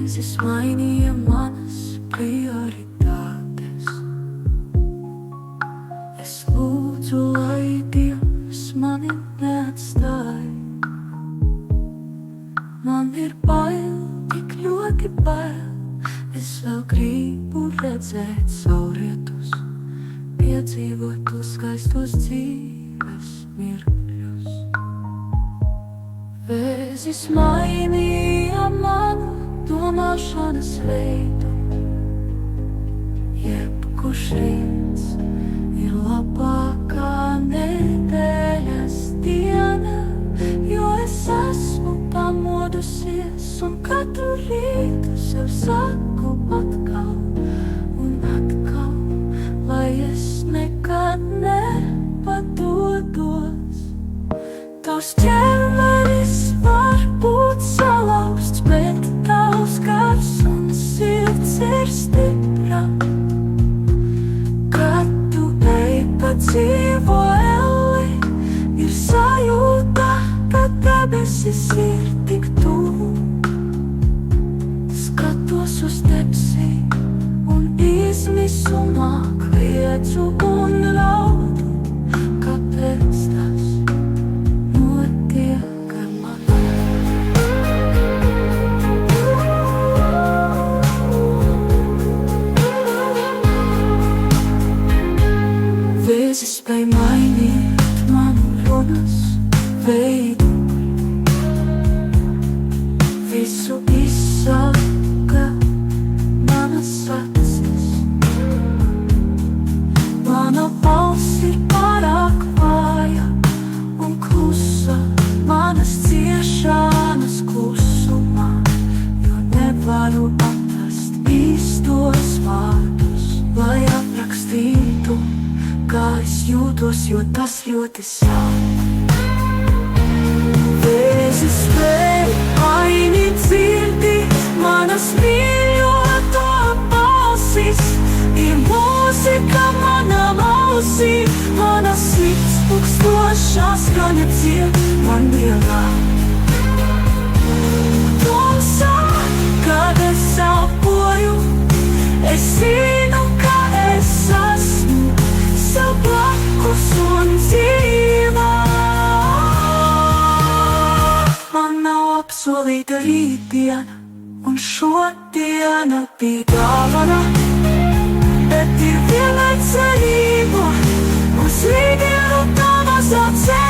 Vēzis mainīja manas prioritātes. Es lūdzu, lai Dievs mani neatstāj. Man ir bail, tik ļoti bail. Es vēl gribu redzēt saulrietus, piedzīvot tos skaistos dzīves mirkļus. Vēzis mainīja manu domāšanas veidu. Jebkurš rīts ir labākā nedēļas diena, jo es esmu pamodusies un katru rītu sev saku atkal un atkal, lai es nekad nepadodos. Tavs ķermenis var būt salauzts, bet tavs gars un sirds ir stipra. Kad tu ej pa dzīvo elli, ir sajūta, ka debesis ir tik tuvu. Skatos uz debesīm un izmisumā kliedzu un raudu. Kāpēc tas notiek ar mani? Vēzis spēj mainīt manu runas veidu. Visu izsaka manas acis. Mana balss ir pārāk vāja un klusa, manas ciešanas klusumā, jo nevaru atrast īstos vārdus, lai aprakstītu, kā es jūtos, jo tas ļoti sāp. Vēzis spēj mainīt sirdi, manas mīļoto balsis, ir mūzika manām ausīm, manas sirds pukstošā skaņa dzied man dienā. Tumsā, kad es elpoju, es zinu, ka es esmu sev blakus un dzīvā. Man nav apsolīta rītdiena, un šodiena bija dāvana, bet ir vienai cerība uz rītdienu tā mazā cerība.